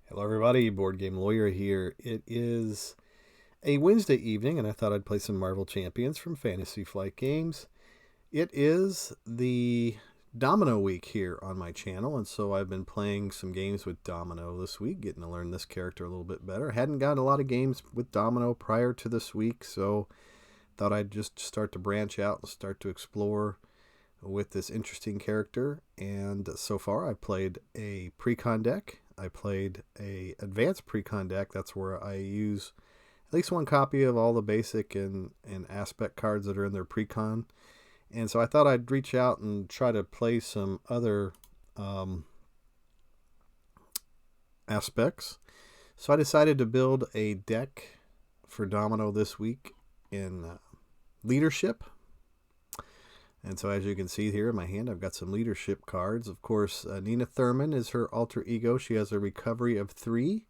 Hello, everybody. Board Game Lawyer here. It is a Wednesday evening, and I thought I'd play some Marvel Champions from Fantasy Flight Games. It is the Domino week here on my channel, and so I've been playing some games with Domino this week, getting to learn this character a little bit better. Hadn't gotten a lot of games with Domino prior to this week, so thought I'd just start to branch out and start to explore with this interesting character. And so far I've played a precon deck. I played a advanced precon deck. That's where I use at least one copy of all the basic and aspect cards that are in their precon. And so I thought I'd reach out and try to play some other aspects. So I decided to build a deck for Domino this week in leadership. And so as you can see here in my hand, I've got some leadership cards. Of course, Nina Thurman is her alter ego. She has a recovery of 3.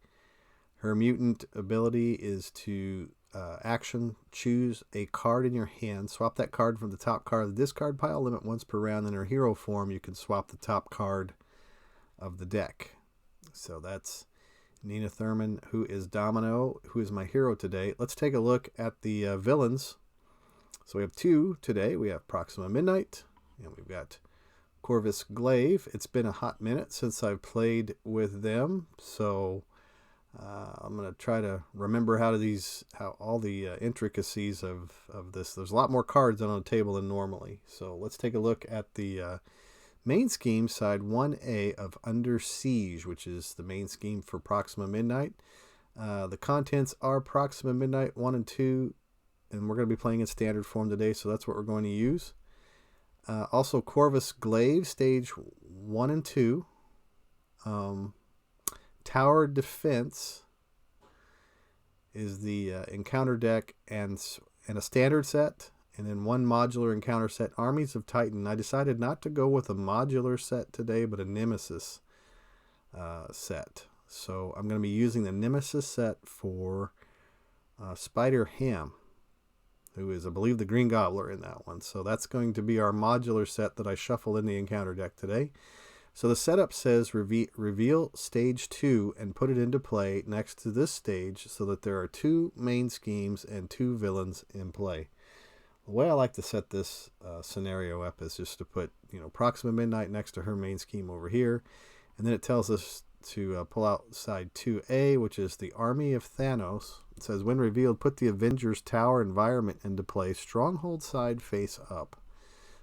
Her mutant ability is to action, choose a card in your hand. Swap that card from the top card of the discard pile. Limit once per round. In her hero form, you can swap the top card of the deck. So that's Nina Thurman, who is Domino, who is my hero today. Let's take a look at the villains. So we have 2 today. We have Proxima Midnight, and we've got Corvus Glaive. It's been a hot minute since I've played with them, so I'm going to try to remember how all the intricacies of this. There's a lot more cards on the table than normally. So let's take a look at the main scheme, side 1A of Under Siege, which is the main scheme for Proxima Midnight. The contents are Proxima Midnight 1 and 2, and we're going to be playing in standard form today, so that's what we're going to use. Also, Corvus Glaive, stage 1 and 2. Tower Defense is the encounter deck and a standard set, and then 1 modular encounter set, Armies of Titan. I decided not to go with a modular set today, but a Nemesis set. So I'm going to be using the Nemesis set for Spider Ham, who is, I believe, the Green Gobbler in that one. So that's going to be our modular set that I shuffle in the encounter deck today. So the setup says reveal stage 2 and put it into play next to this stage so that there are 2 main schemes and 2 villains in play. The way I like to set this scenario up is just to put, Proxima Midnight next to her main scheme over here. And then it tells us to pull out side 2A, which is the Army of Thanos. It says, when revealed, put the Avengers Tower environment into play, stronghold side face up.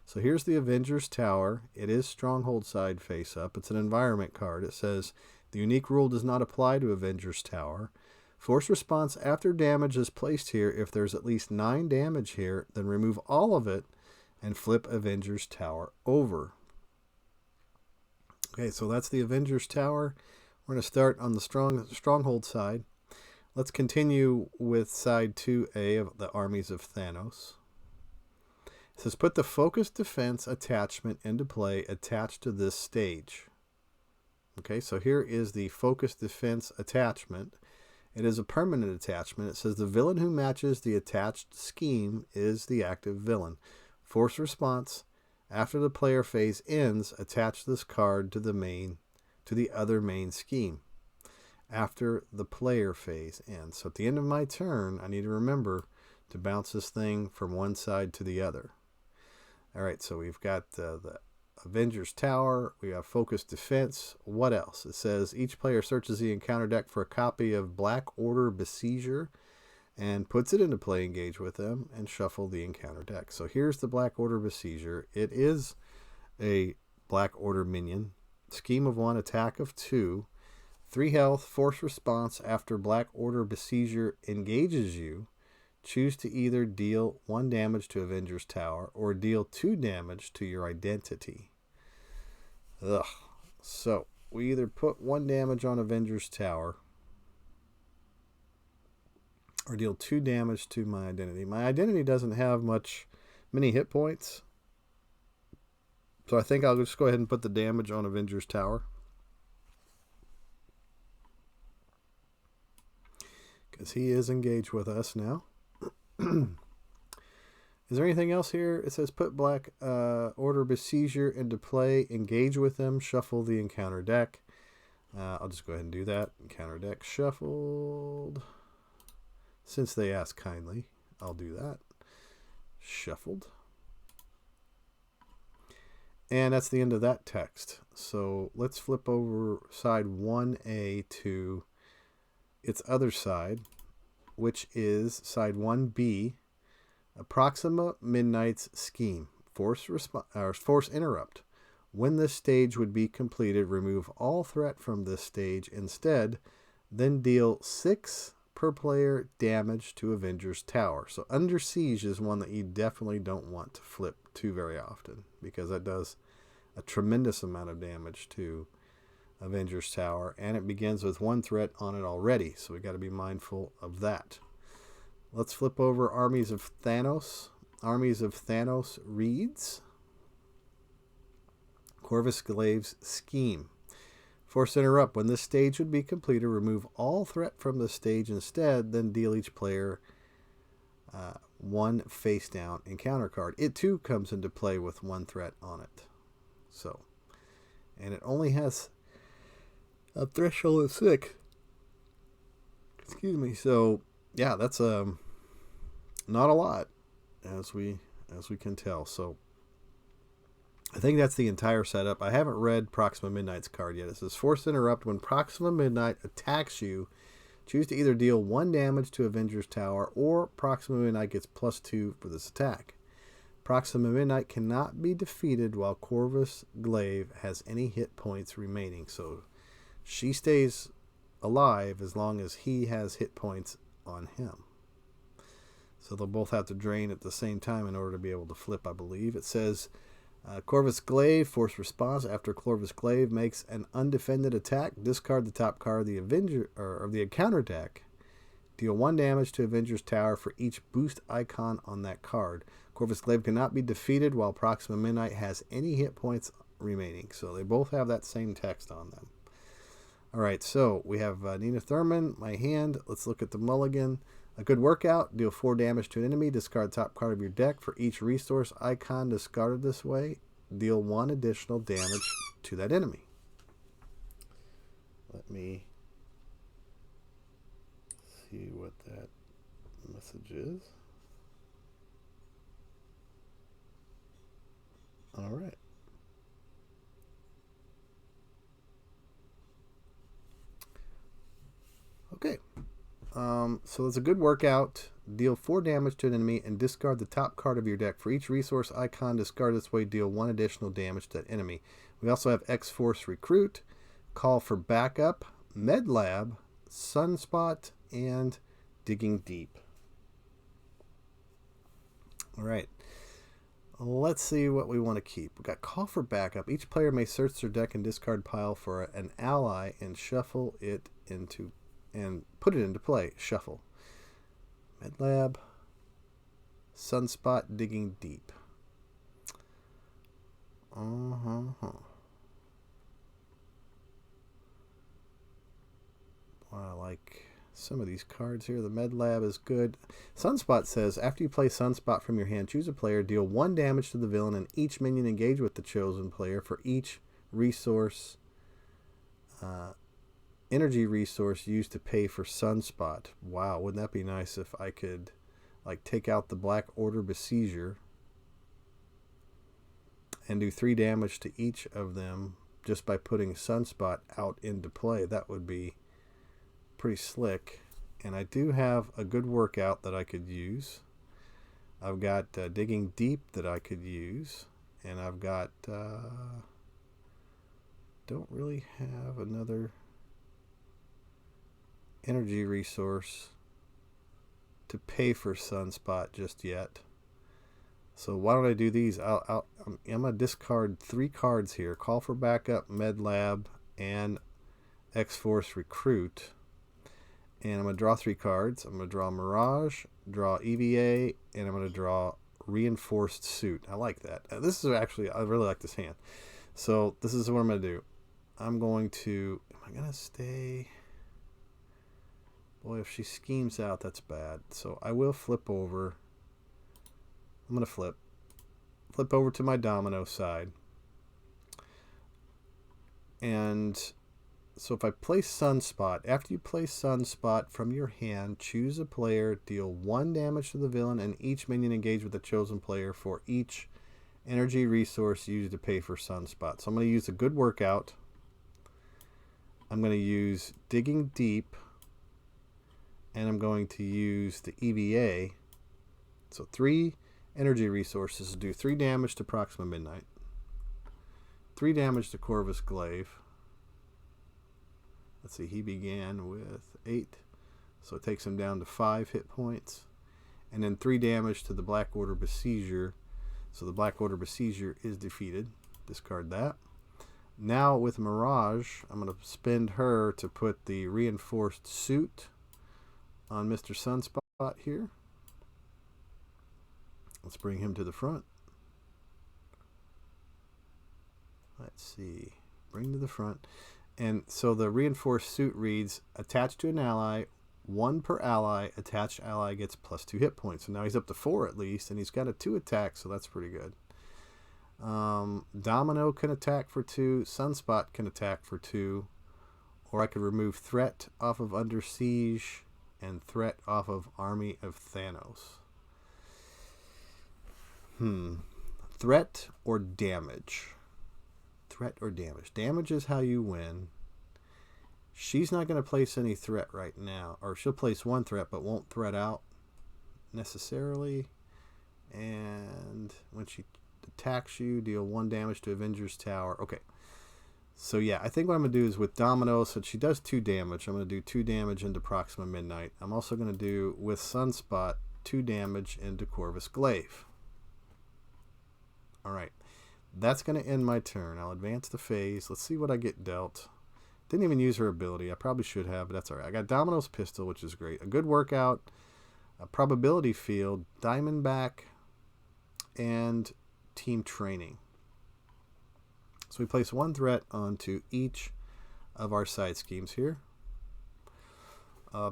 So here's the Avengers Tower. It is stronghold side face up. It's an environment card. It says, the unique rule does not apply to Avengers Tower. Force response after damage is placed here. If there's at least 9 damage here, then remove all of it and flip Avengers Tower over. Okay, so that's the Avengers Tower. We're going to start on the stronghold side. Let's continue with side 2A of the Armies of Thanos. It says, put the focus defense attachment into play attached to this stage. Okay, so here is the focus defense attachment. It is a permanent attachment. It says the villain who matches the attached scheme is the active villain. Force response. After the player phase ends, attach this card to the other main scheme. After the player phase ends. So at the end of my turn, I need to remember to bounce this thing from one side to the other. All right, so we've got the Avengers Tower. We have Focus Defense. What else? It says each player searches the encounter deck for a copy of Black Order Besieger and puts it into play, engage with them, and shuffle the encounter deck. So here's the Black Order Besieger. It is a Black Order minion. Scheme of 1, attack of 2. 3 health, force response after Black Order Besieger engages you. Choose to either deal 1 damage to Avengers Tower or deal 2 damage to your identity. Ugh. So we either put 1 damage on Avengers Tower or deal 2 damage to my identity. My identity doesn't have many hit points. So I think I'll just go ahead and put the damage on Avengers Tower. Because he is engaged with us now. Is there anything else here? It says put Black Order Besieger into play, engage with them, shuffle the encounter deck. I'll just go ahead and do that. Counter deck shuffled. Since they asked kindly, I'll do that. Shuffled. And that's the end of that text. So let's flip over side 1A to its other side, which is side 1B, Proxima Midnight's Scheme. Force interrupt. When this stage would be completed, remove all threat from this stage. Instead, then deal 6 per player damage to Avenger's Tower. So Under Siege is one that you definitely don't want to flip too very often, because that does a tremendous amount of damage to Avenger's Tower, and it begins with 1 threat on it already, so we got to be mindful of that. Let's flip over Armies of Thanos. Armies of Thanos reads Corvus Glaive's Scheme. Force interrupt. When this stage would be completed, remove all threat from the stage instead, then deal each player 1 face down encounter card. It too comes into play with 1 threat on it. So, and it only has a threshold of 6. Excuse me. So, yeah, that's not a lot, as we can tell. So, I think that's the entire setup. I haven't read Proxima Midnight's card yet. It says, Force interrupt. When Proxima Midnight attacks you, choose to either deal 1 damage to Avenger's Tower, or Proxima Midnight gets +2 for this attack. Proxima Midnight cannot be defeated while Corvus Glaive has any hit points remaining. So she stays alive as long as he has hit points on him. So they'll both have to drain at the same time in order to be able to flip, I believe. It says, Corvus Glaive, force response. After Corvus Glaive makes an undefended attack, discard the top card of the Avenger or the encounter deck. Deal 1 damage to Avenger's Tower for each boost icon on that card. Corvus Glaive cannot be defeated while Proxima Midnight has any hit points remaining. So they both have that same text on them. All right, so we have Nina Thurman, my hand. Let's look at the mulligan. A good workout. Deal 4 damage to an enemy. Discard top card of your deck. For each resource icon discarded this way, deal 1 additional damage to that enemy. Let me see what that message is. All right. Okay. So it's a good workout. Deal 4 damage to an enemy and discard the top card of your deck. For each resource icon discarded this way, deal 1 additional damage to that enemy. We also have X-Force Recruit, Call for Backup, Med Lab, Sunspot, and Digging Deep. All right. Let's see what we want to keep. We've got Call for Backup. Each player may search their deck and discard pile for an ally and shuffle it into and put it into play. Shuffle. MedLab. Sunspot, Digging Deep. I like some of these cards here. The MedLab is good. Sunspot says, after you play Sunspot from your hand, choose a player, deal 1 damage to the villain, and each minion engage with the chosen player for each resource, energy resource used to pay for Sunspot. Wow, wouldn't that be nice if I could like take out the Black Order Besieger and do 3 damage to each of them just by putting Sunspot out into play. That would be pretty slick. And I do have a good workout that I could use. I've got Digging Deep that I could use, and I've got don't really have another energy resource to pay for Sunspot just yet. So why don't I do these? I'm going to discard 3 cards here. Call for Backup, Med Lab, and X-Force Recruit. And I'm going to draw 3 cards. I'm going to draw Mirage, draw EVA, and I'm going to draw Reinforced Suit. I like that. This is actually, I really like this hand. So this is what I'm going to do. I'm going to, am I going to stay? Boy, if she schemes out, that's bad. So I will flip over. I'm going to flip over to my Domino side. And So if I place Sunspot, after you place Sunspot from your hand, choose a player, deal 1 damage to the villain, and each minion engage with the chosen player for each energy resource used to pay for Sunspot. So I'm going to use a good workout. I'm going to use Digging Deep, and I'm going to use the EVA. So 3 energy resources to do 3 damage to Proxima Midnight, 3 damage to Corvus Glaive. Let's see, he began with 8, so it takes him down to 5 hit points. And then 3 damage to the Black Order Besieger. So the Black Order Besieger is defeated. Discard that. Now with Mirage, I'm going to spend her to put the Reinforced Suit on Mr. Sunspot here. Let's bring him to the front. Let's see. Bring to the front. And so the Reinforced Suit reads, attached to an ally, 1 per ally, attached ally gets +2 hit points. So now he's up to 4 at least, and he's got a 2 attack, so that's pretty good. Domino can attack for 2, Sunspot can attack for 2, or I could remove Threat off of Under Siege and Threat off of Army of Thanos. Threat or damage? Threat or damage? Damage is how you win. She's not going to place any threat right now, or she'll place 1 threat but won't threat out necessarily. And when she attacks you, deal 1 damage to Avengers Tower. Okay, so yeah, I think what I'm going to do is with Domino, since she does 2 damage, I'm going to do 2 damage into Proxima Midnight. I'm also going to do with Sunspot 2 damage into Corvus Glaive. Alright, that's going to end my turn. I'll advance the phase. Let's see what I get dealt. Didn't even use her ability. I probably should have, but that's alright. I got Domino's Pistol, which is great. A good workout, a probability field, Diamondback, and Team Training. So we place 1 threat onto each of our side schemes here.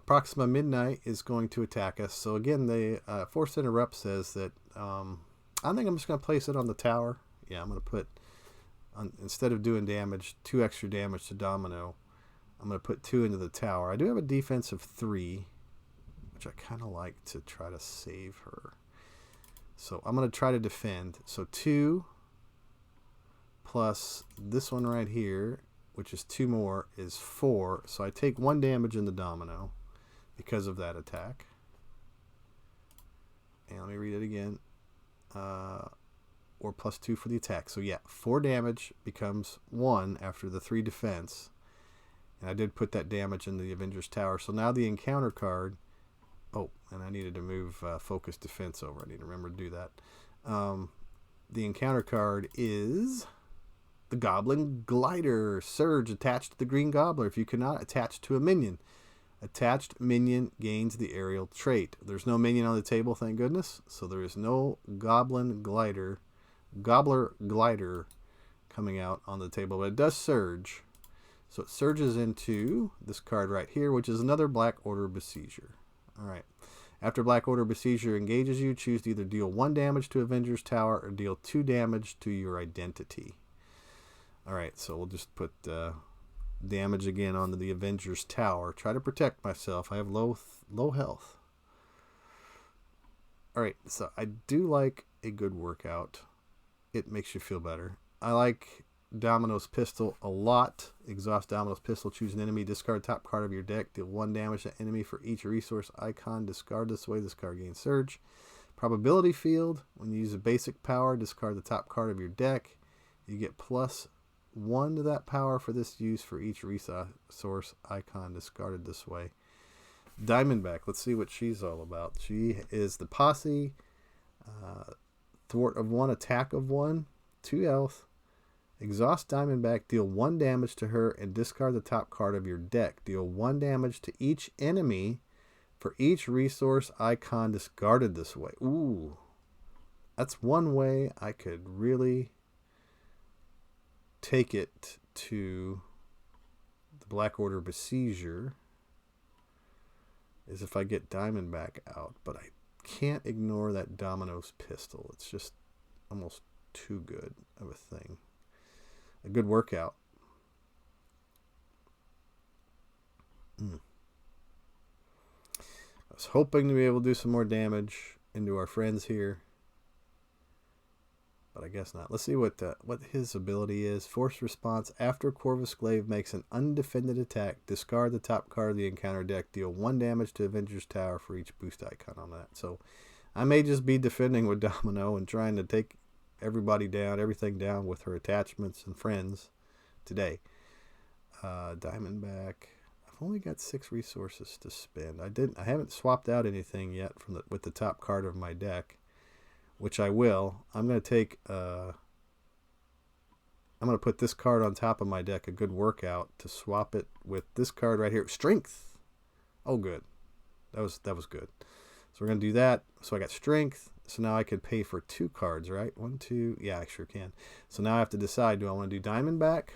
Proxima Midnight is going to attack us. So again, the Forced Interrupt says that I think I'm just going to place it on the tower. Yeah, I'm going to put, instead of doing damage, 2 extra damage to Domino, I'm going to put 2 into the tower. I do have a defense of 3, which I kind of like to try to save her. So I'm going to try to defend. So 2 plus this one right here, which is 2 more, is 4. So I take 1 damage in the Domino because of that attack. And let me read it again. Or +2 for the attack. So yeah, 4 damage becomes 1 after the 3 defense. And I did put that damage in the Avengers Tower. So now the encounter card. Oh, and I needed to move Focus Defense over. I need to remember to do that. The encounter card is the Goblin Glider. Surge attached to the Green Gobbler. If you cannot attach to a minion, attached minion gains the aerial trait. There's no minion on the table, thank goodness. So there is no Gobbler Glider coming out on the table, but it does surge. So it surges into this card right here, which is another Black Order Besieger. Alright. After Black Order Besieger engages you, choose to either deal 1 damage to Avengers Tower or deal 2 damage to your identity. Alright, so we'll just put damage again onto the Avengers Tower. Try to protect myself. I have low health. Alright, so I do like a good workout. It makes you feel better. I like Domino's Pistol a lot. Exhaust Domino's Pistol. Choose an enemy. Discard top card of your deck. Deal 1 damage to enemy for each resource icon. Discard this way. This card gains Surge. Probability Field. When you use a basic power, discard the top card of your deck. You get +1 to that power for this use for each resource icon discarded this way. Diamondback. Let's see what she's all about. She is the Posse. Thwart of 1, attack of 1, 2 health. Exhaust Diamondback, deal 1 damage to her and discard the top card of your deck. Deal 1 damage to each enemy for each resource icon discarded this way. Ooh, that's one way I could really take it to the Black Order Besieger, is if I get Diamondback out, but I can't ignore that Domino's Pistol. It's just almost too good of a thing. A good workout. I was hoping to be able to do some more damage into our friends here, but I guess not. Let's see what his ability is. Force response. After Corvus Glaive makes an undefended attack, discard the top card of the encounter deck. Deal 1 damage to Avenger's Tower for each boost icon on that. So I may just be defending with Domino and trying to take everybody down, everything down with her attachments and friends today. Diamondback. I've only got 6 resources to spend. I haven't swapped out anything yet with the top card of my deck, which I will. I'm going to take I'm going to put this card on top of my deck, a good workout, to swap it with this card right here. Strength. Oh, good. That was good. So we're going to do that. So I got strength. So now I could pay for 2 cards, right? 1, 2. Yeah, I sure can. So now I have to decide, do I want to do Diamondback?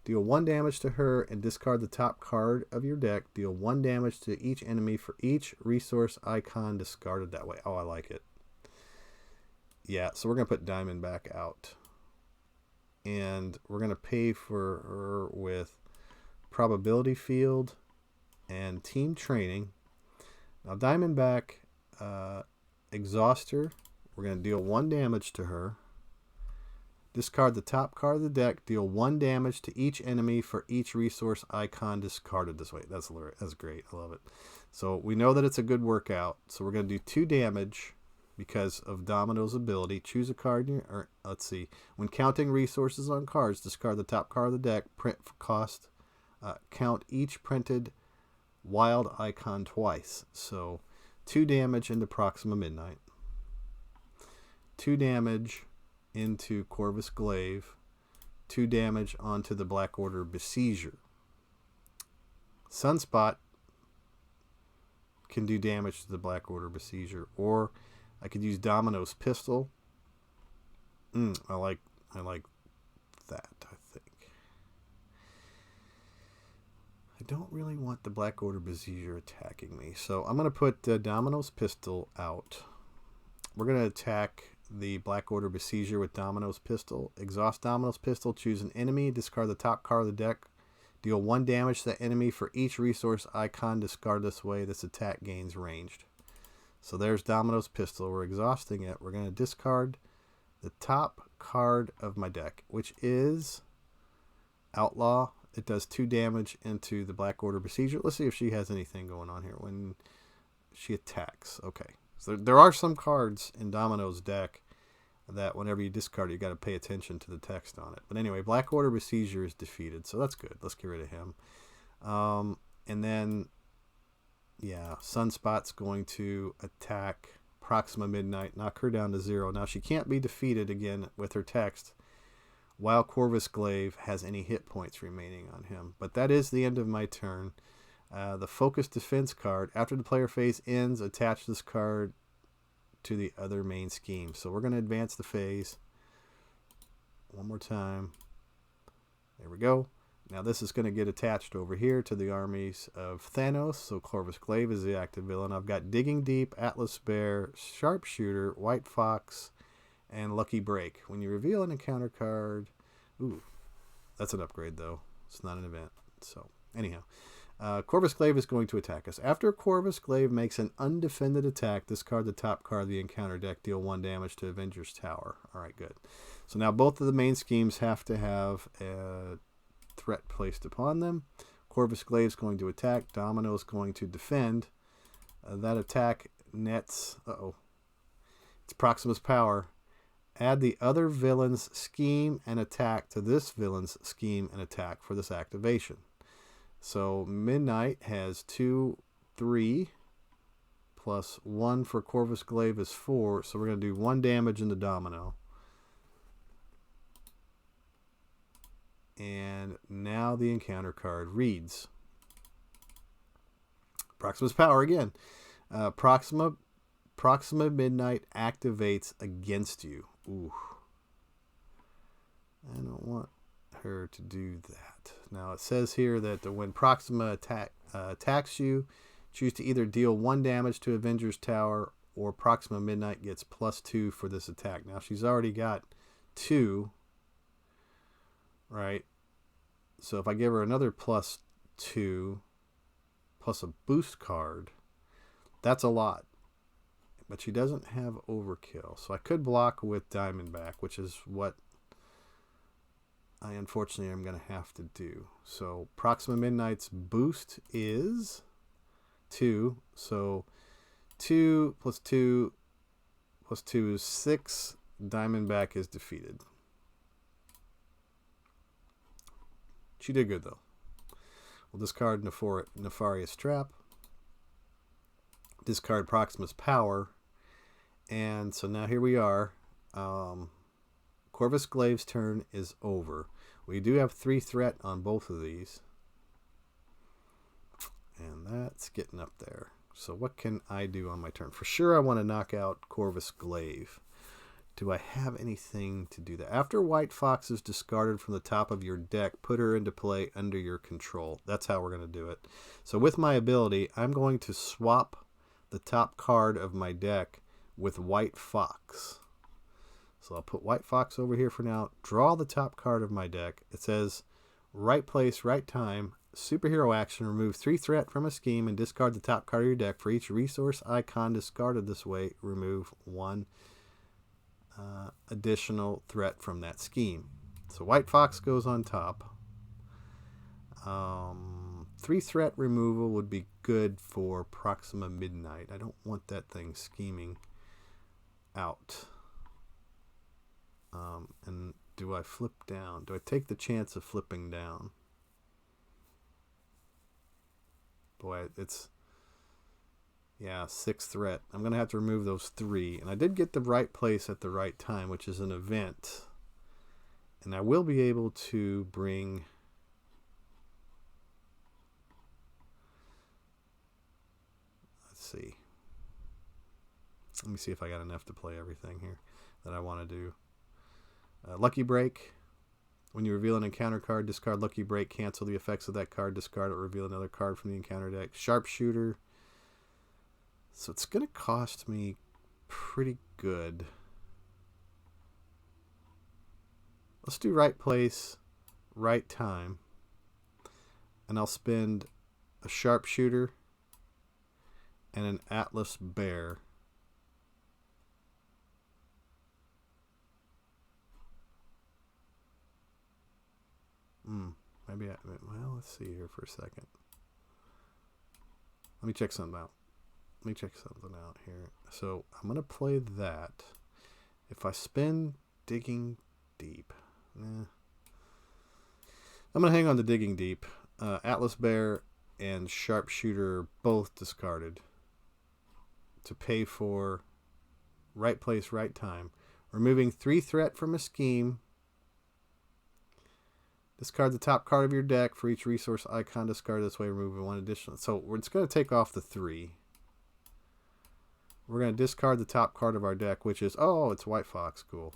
Deal 1 damage to her and discard the top card of your deck. Deal 1 damage to each enemy for each resource icon discarded that way. Oh, I like it. Yeah, so we're going to put Diamondback out. And we're going to pay for her with Probability Field and Team Training. Now, Diamondback, Exhauster, we're going to deal 1 damage to her. Discard the top card of the deck. Deal 1 damage to each enemy for each resource icon discarded this way. That's great. I love it. So we know that it's a good workout. So we're going to do 2 damage because of Domino's ability. Choose a card. Let's see. When counting resources on cards, discard the top card of the deck. Print for cost. Count each printed wild icon twice. So 2 damage into Proxima Midnight. 2 damage into Corvus Glaive, 2 damage onto the Black Order Besieger. Sunspot can do damage to the Black Order Besieger, or I could use Domino's Pistol. I like that, I think. I don't really want the Black Order Besieger attacking me, so I'm going to put Domino's Pistol out. We're going to attack the Black Order Besieger with Domino's Pistol. Exhaust Domino's Pistol. Choose an enemy. Discard the top card of the deck. Deal 1 damage to the enemy for each resource icon discard this way. This attack gains ranged. So there's Domino's Pistol. We're exhausting it. We're going to discard the top card of my deck, which is Outlaw. It does 2 damage into the Black Order Besieger. Let's see if she has anything going on here when she attacks. Okay. So there are some cards in Domino's deck that whenever you discard it, you got to pay attention to the text on it. But anyway, Black Order Besieger is defeated, so that's good. Let's get rid of him. And then, yeah, Sunspot's going to attack Proxima Midnight, knock her down to 0. Now, she can't be defeated again with her text while Corvus Glaive has any hit points remaining on him. But that is the end of my turn. The Focus Defense card. After the player phase ends, attach this card to the other main scheme. So we're going to advance the phase. One more time. There we go. Now this is going to get attached over here to the armies of Thanos. So Corvus Glaive is the active villain. I've got Digging Deep, Atlas Bear, Sharpshooter, White Fox, and Lucky Break. When you reveal an encounter card... Ooh, that's an upgrade though. It's not an event. So anyhow... Corvus Glaive is going to attack us. After Corvus Glaive makes an undefended attack, discard the top card of the encounter deck. Deal 1 damage to Avenger's Tower. Alright, good. So now both of the main schemes have to have a threat placed upon them. Corvus Glaive is going to attack. Domino is going to defend. That attack nets... It's Proxima's power. Add the other villain's scheme and attack to this villain's scheme and attack for this activation. So Midnight has 2, 3, plus 1 for Corvus Glaive is 4. So we're going to do 1 damage into Domino. And now the encounter card reads. Proxima's power again. Proxima Midnight activates against you. Ooh. I don't want her to do that. Now it says here that when Proxima attacks you, choose to either deal 1 damage to Avenger's Tower or Proxima Midnight gets +2 for this attack. Now she's already got 2, right? So if I give her another +2, plus a boost card. That's a lot. But she doesn't have overkill. So I could block with Diamondback, which is what I unfortunately am going to have to do. So Proxima Midnight's boost is 2. So 2 plus 2 plus 2 is 6. Diamondback is defeated. She did good, though. We'll discard Nefarious Trap. Discard Proxima's Power. And so now here we are. Corvus Glaive's turn is over. We do have 3 threat on both of these. And that's getting up there. So what can I do on my turn? For sure I want to knock out Corvus Glaive. Do I have anything to do that? After White Fox is discarded from the top of your deck, put her into play under your control. That's how we're going to do it. So with my ability, I'm going to swap the top card of my deck with White Fox. So I'll put White Fox over here for now. Draw the top card of my deck. It says, right place, right time. Superhero action. Remove 3 threat from a scheme and discard the top card of your deck. For each resource icon discarded this way, remove 1 additional threat from that scheme. So White Fox goes on top. 3 threat removal would be good for Proxima Midnight. I don't want that thing scheming out. And do I flip down? Do I take the chance of flipping down? Boy, it's... yeah, 6 threat. I'm going to have to remove those 3. And I did get the right place at the right time, which is an event. And I will be able to bring... let's see. Let me see if I got enough to play everything here that I want to do. Lucky Break. When you reveal an encounter card, discard Lucky Break, cancel the effects of that card, discard it, reveal another card from the encounter deck. Sharpshooter. So it's going to cost me pretty good. Let's do right place, right time. And I'll spend a Sharpshooter and an Atlas Bear. Well, let's see here for a second. Let me check something out. Here. So I'm going to play that. If I spin Digging Deep, I'm going to hang on to Digging Deep. Atlas Bear and Sharpshooter both discarded to pay for right place, right time. Removing 3 threat from a scheme. Discard the top card of your deck. For each resource icon discarded this way, remove 1 additional. So we're just going to take off the 3. We're going to discard the top card of our deck, which is, oh, it's White Fox. Cool.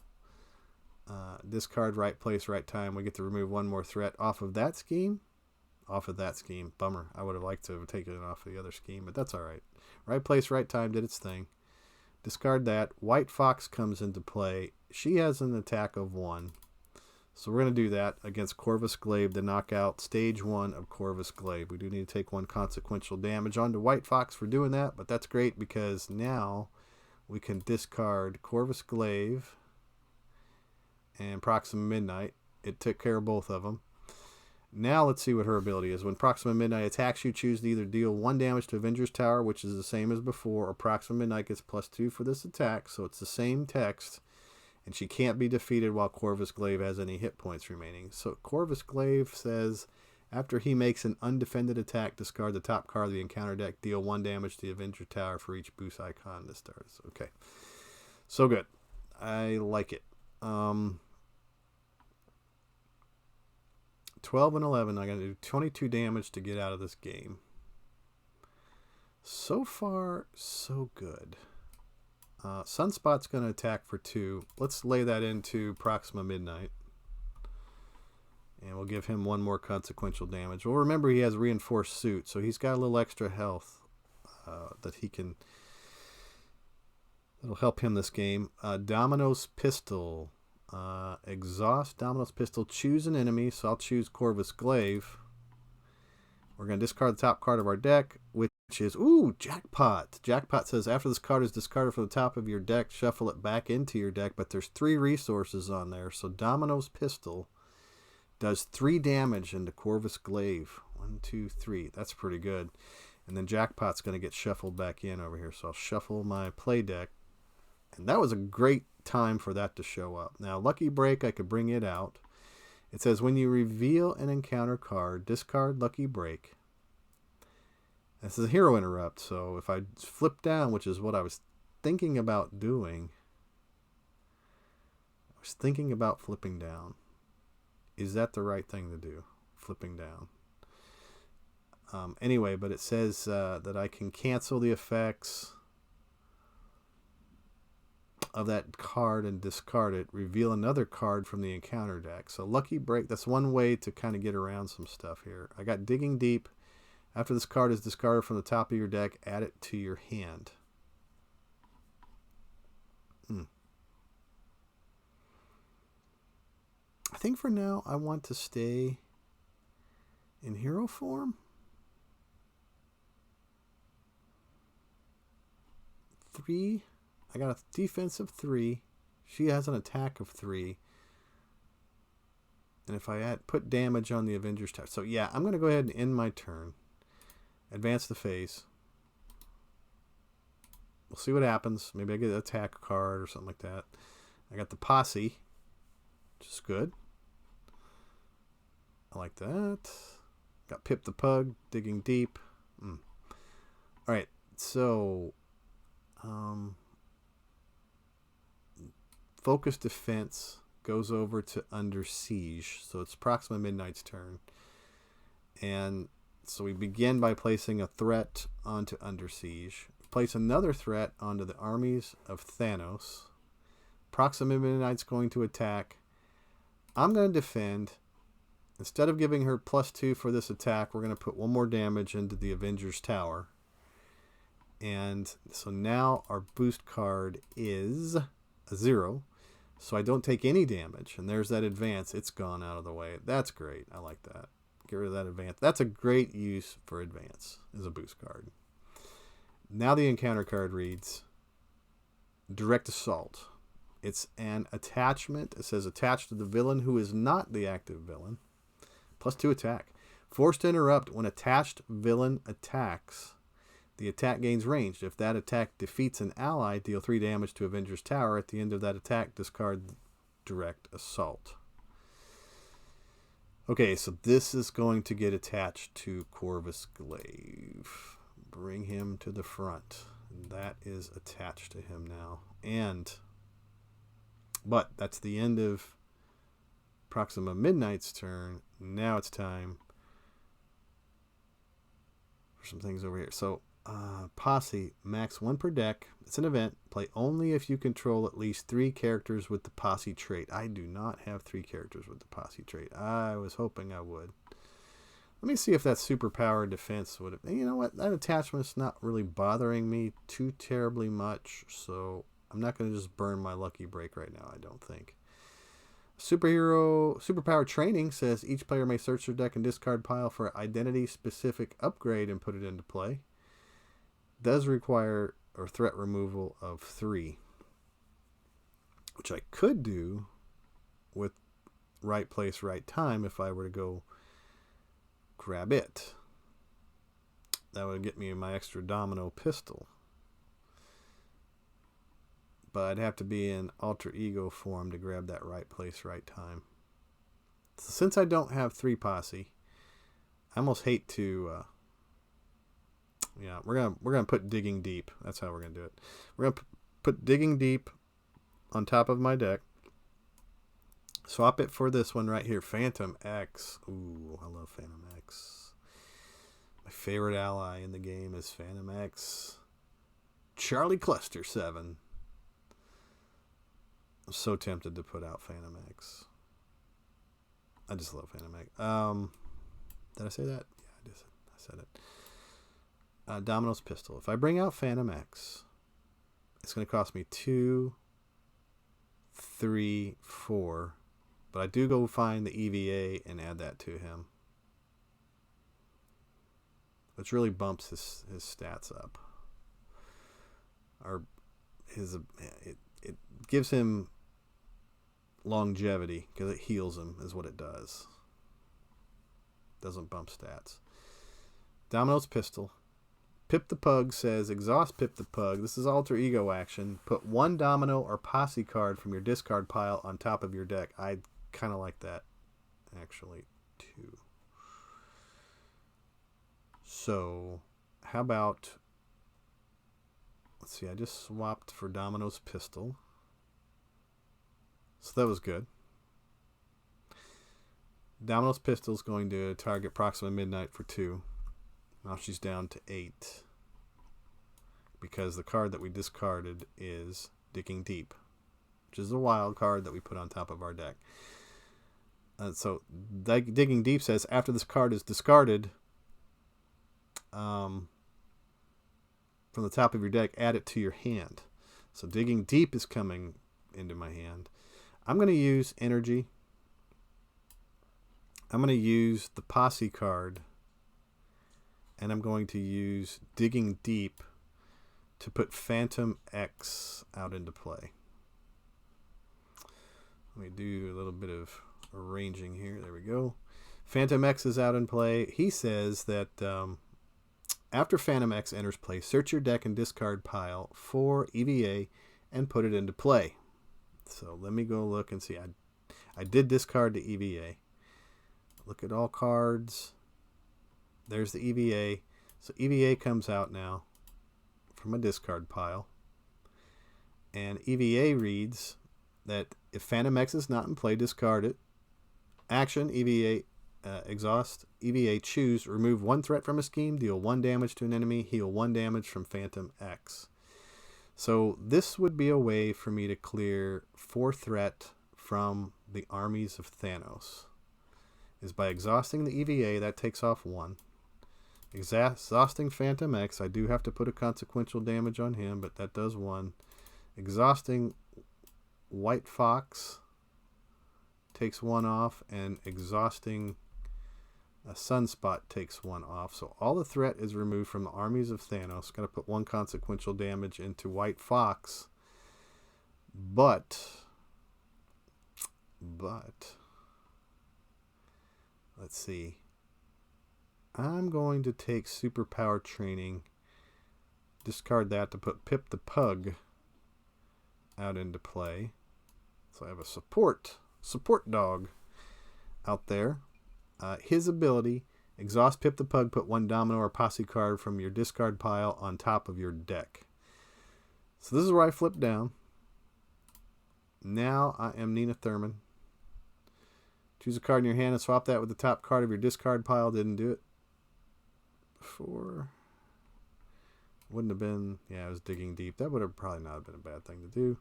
Discard right place, right time. We get to remove 1 more threat off of that scheme. Bummer. I would have liked to have taken it off of the other scheme, but that's all right. Right place, right time did its thing. Discard that. White Fox comes into play. She has an attack of 1. So we're going to do that against Corvus Glaive to knock out stage 1 of Corvus Glaive. We do need to take 1 consequential damage onto White Fox for doing that, but that's great because now we can discard Corvus Glaive and Proxima Midnight. It took care of both of them. Now let's see what her ability is. When Proxima Midnight attacks you, choose to either deal 1 damage to Avenger's Tower, which is the same as before, or Proxima Midnight gets +2 for this attack, so it's the same text. And she can't be defeated while Corvus Glaive has any hit points remaining. So Corvus Glaive says, after he makes an undefended attack, discard the top card of the encounter deck, deal 1 damage to the Avenger Tower for each boost icon this starts. Okay. So good. I like it. 12 and 11. I got to do 22 damage to get out of this game. So far, so good. Sunspot's going to attack for 2. Let's lay that into Proxima Midnight. And we'll give him 1 more consequential damage. Well, remember he has reinforced suit, so he's got a little extra health that he can... that'll help him this game. Domino's Pistol. Exhaust Domino's Pistol. Choose an enemy, so I'll choose Corvus Glaive. We're going to discard the top card of our deck, which is, ooh, Jackpot. Jackpot says after this card is discarded from the top of your deck, shuffle it back into your deck, but there's 3 resources on there. So Domino's Pistol does 3 damage into Corvus Glaive. 1, 2, 3. That's pretty good. And then Jackpot's going to get shuffled back in over here. So I'll shuffle my play deck. And that was a great time for that to show up. Now, Lucky Break, I could bring it out. It says, when you reveal an encounter card, discard Lucky Break. This is a hero interrupt, so if I flip down, which is what I was thinking about doing, I was thinking about flipping down. Is that the right thing to do? Flipping down. Anyway, but it says that I can cancel the effects of that card and discard it, reveal another card from the encounter deck. So Lucky Break, that's one way to kind of get around some stuff here. I got Digging Deep. After this card is discarded from the top of your deck, add it to your hand. I think for now I want to stay in hero form. 3. I got a defense of 3. She has an attack of 3. And if I put damage on the Avengers Tower. So yeah, I'm going to go ahead and end my turn. Advance the phase. We'll see what happens. Maybe I get an attack card or something like that. I got the Posse, which is good. I like that. Got Pip the Pug, Digging Deep. Alright, so Focus Defense goes over to Under Siege. So it's Proxima Midnight's turn. And so we begin by placing a threat onto Under Siege. Place another threat onto the armies of Thanos. Proxima Midnight's going to attack. I'm going to defend. Instead of giving her +2 for this attack, we're going to put 1 more damage into the Avengers Tower. And so now our boost card is a 0. So I don't take any damage. And there's that advance. It's gone out of the way. That's great. I like that. Get rid of that advance. That's a great use for advance as a boost card. Now the encounter card reads Direct Assault. It's an attachment. It says attached to the villain who is not the active villain. +2 attack. Forced to interrupt. When attached villain attacks, the attack gains range. If that attack defeats an ally, deal 3 damage to Avengers Tower. At the end of that attack, discard Direct Assault. Okay, so this is going to get attached to Corvus Glaive. Bring him to the front. That is attached to him now. But that's the end of Proxima Midnight's turn. Now it's time for some things over here. So, Posse, max 1 per deck. It's an event. Play only if you control at least 3 characters with the Posse trait. I do not have 3 characters with the Posse trait. I was hoping I would. Let me see if that superpower defense would have... You know what? That attachment's not really bothering me too terribly much, so I'm not going to just burn my Lucky Break right now, I don't think. Superpower Training says each player may search their deck and discard pile for identity-specific upgrade and put it into play. Does require or threat removal of 3, which I could do with Right Place, Right Time if I were to go grab it. That would get me my extra Domino pistol. But I'd have to be in alter ego form to grab that Right Place, Right Time. So since I don't have 3 Posse, I almost hate to... yeah, we're gonna put Digging Deep. That's how we're gonna do it. We're gonna put Digging Deep on top of my deck. Swap it for this one right here, Phantom X. Ooh, I love Phantom X. My favorite ally in the game is Phantom X. Charlie Cluster 7. I'm so tempted to put out Phantom X. I just love Phantom X. Did I say that? Yeah, I said it. Domino's Pistol. If I bring out Phantom X, it's going to cost me 2, 3, 4. But I do go find the EVA and add that to him. which really bumps his stats up. Or it gives him longevity because it heals him, is what it does. Doesn't bump stats. Domino's Pistol. Pip the Pug says, exhaust Pip the Pug. This is alter ego action. Put one Domino or Posse card from your discard pile on top of your deck. I kind of like that, actually, too. So, how about... Let's see, I just swapped for Domino's Pistol. So that was good. Domino's Pistol is going to target Proxima Midnight for 2. Now she's down to 8. Because the card that we discarded is Digging Deep, which is a wild card that we put on top of our deck. So Digging Deep says, after this card is discarded from the top of your deck, add it to your hand. So Digging Deep is coming into my hand. I'm going to use energy. I'm going to use the Posse card. And I'm going to use Digging Deep to put Phantom X out into play. Let me do a little bit of arranging here. There we go. Phantom X is out in play. He says that after Phantom X enters play, search your deck and discard pile for EVA and put it into play. So let me go look and see. I did discard the EVA. Look at all cards. There's the EVA. So EVA comes out now from a discard pile. And EVA reads that if Phantom X is not in play, discard it. Action, EVA, exhaust, EVA, choose, remove one threat from a scheme, deal 1 damage to an enemy, heal 1 damage from Phantom X. So this would be a way for me to clear 4 threat from the armies of Thanos. Is by exhausting the EVA, that takes off 1. Exhausting Phantom X, I do have to put a consequential damage on him, but that does 1. Exhausting White Fox takes 1 off, and exhausting a Sunspot takes 1 off. So all the threat is removed from the armies of Thanos. Got to put 1 consequential damage into White Fox. But let's see. I'm going to take Superpower Training, discard that to put Pip the Pug out into play. So I have a support dog out there. His ability, exhaust Pip the Pug, put 1 Domino or Posse card from your discard pile on top of your deck. So this is where I flip down. Now I am Nina Thurman. Choose a card in your hand and swap that with the top card of your discard pile. Didn't do it before. Wouldn't have been, yeah, I was Digging Deep. That would have probably not been a bad thing to do.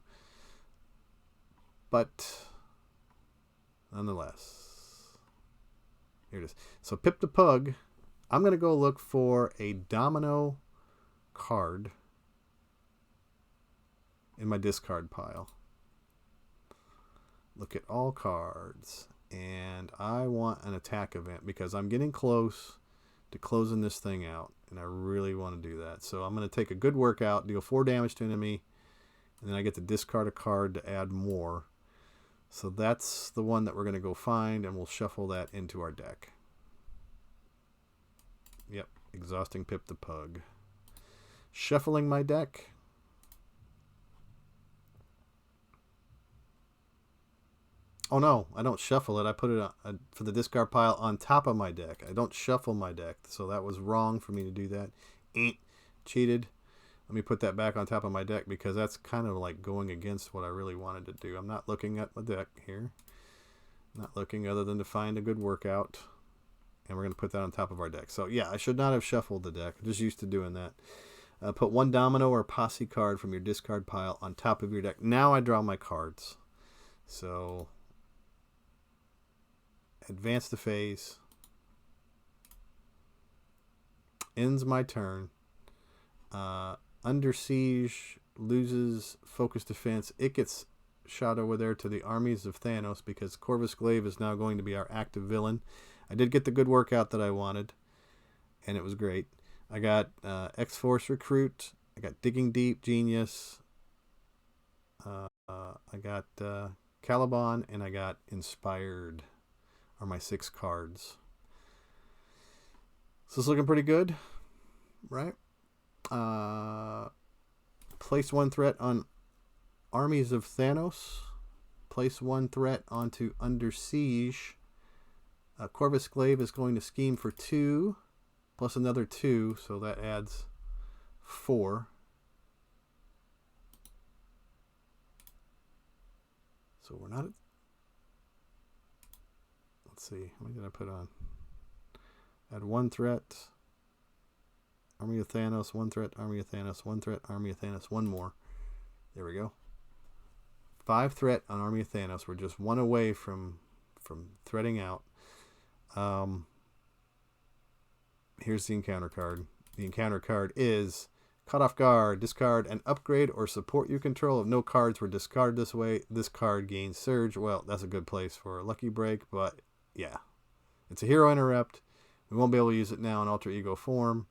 But nonetheless, here it is. So Pip the Pug, I'm going to go look for a Domino card in my discard pile. Look at all cards. And I want an attack event because I'm getting close to closing this thing out. And I really want to do that. So I'm going to take a good workout, deal 4 damage to an enemy. And then I get to discard a card to add more. So that's the one that we're going to go find. And we'll shuffle that into our deck. Yep. Exhausting Pip the Pug. Shuffling my deck. Oh no, I don't shuffle it. I put it for the discard pile on top of my deck. I don't shuffle my deck. So that was wrong for me to do that. Cheated. Let me put that back on top of my deck because that's kind of like going against what I really wanted to do. I'm not looking at my deck here. Not looking other than to find a good workout. And we're going to put that on top of our deck. So yeah, I should not have shuffled the deck. I'm just used to doing that. Put 1 Domino or Posse card from your discard pile on top of your deck. Now I draw my cards. So advance the phase. Ends my turn. Under Siege loses focus defense. It gets shot over there to the armies of Thanos because Corvus Glaive is now going to be our active villain. I did get the good workout that I wanted, and it was great. I got X-Force Recruit. I got Digging Deep, Genius. I got Caliban, and I got Inspired are my 6 cards. So this is looking pretty good, right? Place 1 threat on Armies of Thanos. Place 1 threat onto Under Siege. Corvus Glaive is going to scheme for 2, plus another 2, so that adds 4. So we're not at, let's see, how many did I put on? Add 1 threat, Army of Thanos, 1 threat, Army of Thanos, 1 threat, Army of Thanos, 1 more. There we go. 5 threat on Army of Thanos. We're just 1 away from threading out. Here's the encounter card. The encounter card is Caught Off Guard. Discard an upgrade or support you control. If no cards were discarded this way, this card gains Surge. Well, that's a good place for a Lucky Break, but yeah. It's a Hero Interrupt. We won't be able to use it now in Alter Ego form,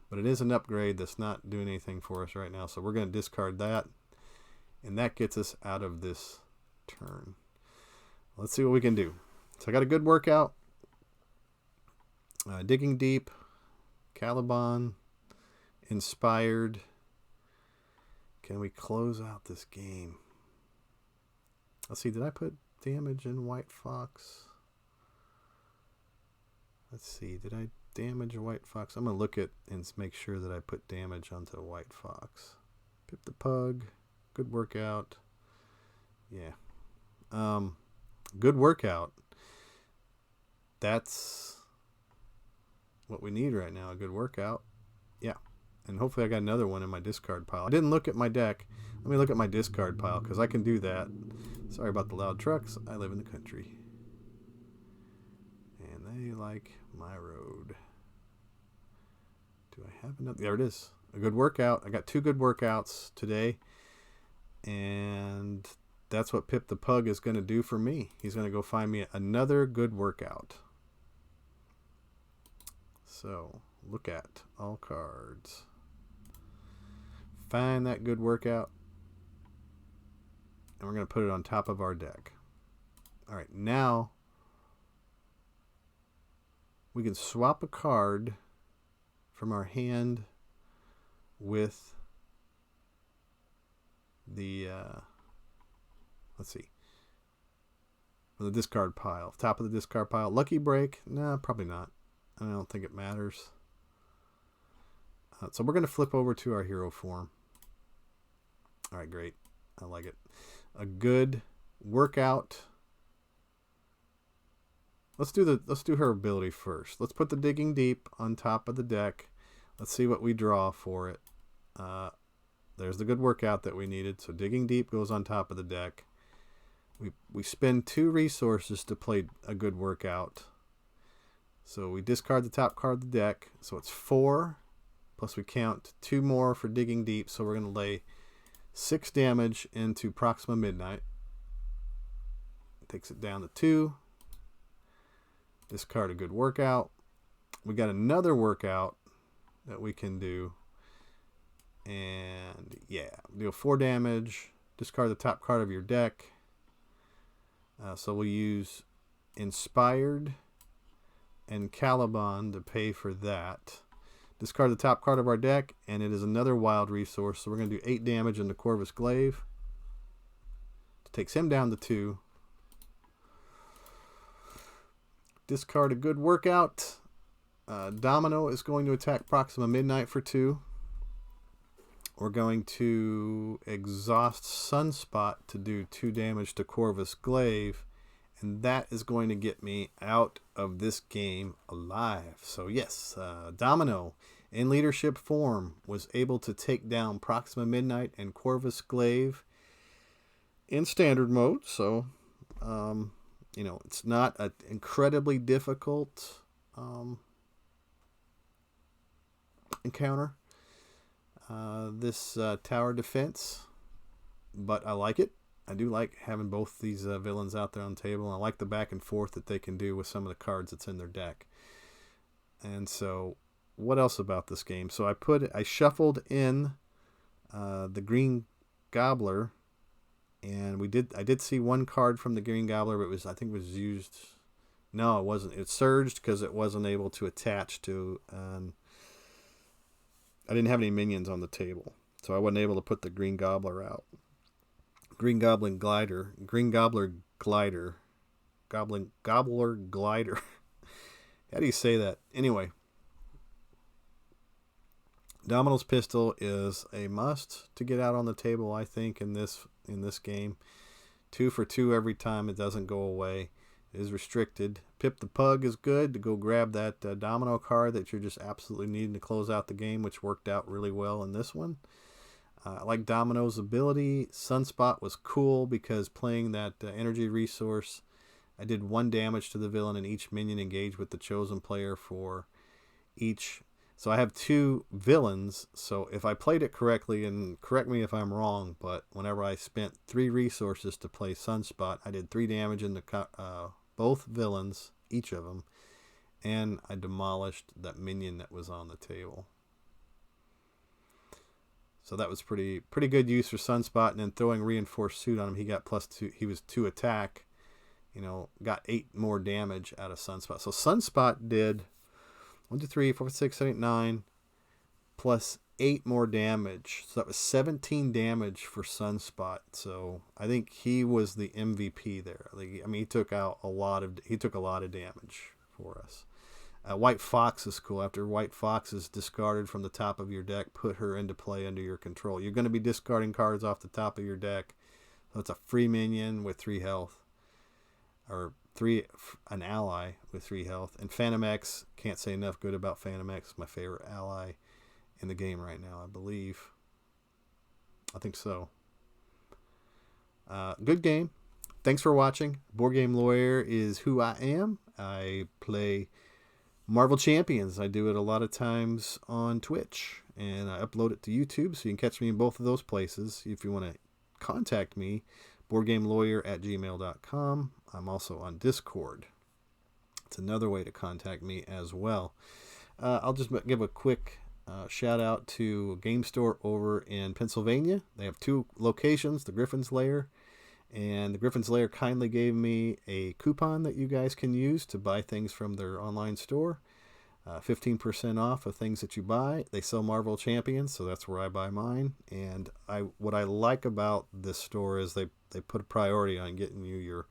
but it is an upgrade that's not doing anything for us right now, so we're going to discard that, and that gets us out of this turn. Let's see what we can do. So I got a good workout. Digging Deep, Caliban, Inspired. Can we close out this game? Let's see, did I put damage in White Fox? Let's see, did I damage White Fox? I'm going to look at and make sure that I put damage onto White Fox. Pip the Pug, good workout. Yeah. Good workout. That's what we need right now, a good workout. Yeah. And hopefully I got another one in my discard pile. I didn't look at my deck. Let me look at my discard pile, because I can do that. Sorry about the loud trucks. I live in the country. And they like my road. Do I have another? There it is. A good workout. I got 2 good workouts today. And that's what Pip the Pug is going to do for me. He's going to go find me another good workout. So, look at all cards. Find that good workout. And we're going to put it on top of our deck. All right, now we can swap a card from our hand with the, let's see, the discard pile. Top of the discard pile. Lucky Break? Nah, probably not. I don't think it matters. So we're going to flip over to our hero form. All right, great. I like it. A good workout. Let's do her ability first. Let's put the Digging Deep on top of the deck. Let's see what we draw for it. There's the good workout that we needed. So Digging Deep goes on top of the deck. We spend 2 resources to play a good workout. So we discard the top card of the deck. So it's 4. Plus we count 2 more for Digging Deep. So we're going to lay 6 damage into Proxima Midnight. Takes it down to 2. Discard a good workout. We got another workout that we can do. And yeah, deal 4 damage. Discard the top card of your deck. So we'll use Inspired and Caliban to pay for that. Discard the top card of our deck, and it is another wild resource. So we're going to do 8 damage into Corvus Glaive. Takes him down to 2. Discard a good workout. Domino is going to attack Proxima Midnight for 2. We're going to exhaust Sunspot to do 2 damage to Corvus Glaive. And that is going to get me out of this game alive. So yes, Domino in leadership form was able to take down Proxima Midnight and Corvus Glaive in standard mode. So, you know, it's not an incredibly difficult encounter. This tower defense, but I like it. I do like having both these villains out there on the table. I like the back and forth that they can do with some of the cards that's in their deck. And so what else about this game? So I shuffled in the green Gobbler, and I did see one card from the green Gobbler, but I think it was used. No, it wasn't. It surged because it wasn't able to attach to. I didn't have any minions on the table, so I wasn't able to put the green Gobbler out. Green Gobbler Glider. Gobbler Glider. How do you say that? Anyway, Domino's Pistol is a must to get out on the table, I think, in this game. 2 for 2 every time. It doesn't go away. It is restricted. Pip the Pug is good to go grab that Domino card that you're just absolutely needing to close out the game, which worked out really well in this one. I like Domino's ability. Sunspot was cool because playing that energy resource, I did 1 damage to the villain, and each minion engaged with the chosen player for each. So I have 2 villains. So if I played it correctly, and correct me if I'm wrong, but whenever I spent 3 resources to play Sunspot, I did 3 damage into both villains, each of them, and I demolished that minion that was on the table. So that was pretty good use for Sunspot, and then throwing Reinforced Suit on him, he got +2. He was 2 attack. Got 8 more damage out of Sunspot. So Sunspot did 1, 2, 3, 4, 5, 6, 7, 8, 9 plus 8 more damage. So that was 17 damage for Sunspot. So I think he was the MVP there. He took out a lot of damage for us. White Fox is cool. After White Fox is discarded from the top of your deck, put her into play under your control. You're going to be discarding cards off the top of your deck. So it's a free minion with 3 health. Or an ally with 3 health. And Phantom X, can't say enough good about Phantom X. My favorite ally in the game right now, I believe. I think so. Good game. Thanks for watching. Board Game Lawyer is who I am. I play Marvel Champions. I do it a lot of times on Twitch, and I upload it to YouTube, so you can catch me in both of those places. If you want to contact me, boardgamelawyer@gmail.com. I'm also on Discord. It's another way to contact me as well. I'll just give a quick shout out to a game store over in Pennsylvania. They have 2 locations, the Griffons Lair, and the Griffons Lair kindly gave me a coupon that you guys can use to buy things from their online store. 15% off of things that you buy. They sell Marvel Champions, so that's where I buy mine. And what I like about this store is they put a priority on getting you your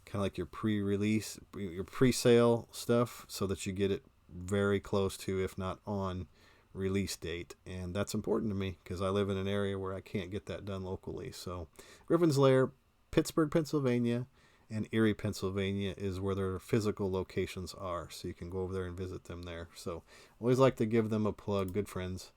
kind of like your pre-release, your pre-sale stuff, so that you get it very close to, if not on, release date. And that's important to me because I live in an area where I can't get that done locally. So Griffin's Lair, Pittsburgh, Pennsylvania, and Erie, Pennsylvania is where their physical locations are, so you can go over there and visit them there. So always like to give them a plug. Good friends.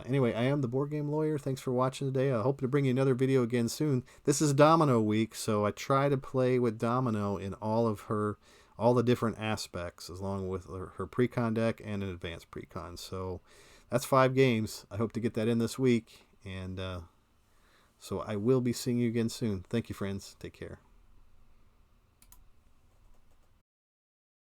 Anyway, I am the Board Game Lawyer. Thanks for watching today. I hope to bring you another video again soon. This is Domino week, so I try to play with Domino in all the different aspects, along with her pre-con deck and an advanced pre-con. So that's 5 games. I hope to get that in this week, and so I will be seeing you again soon. Thank you, friends. Take care.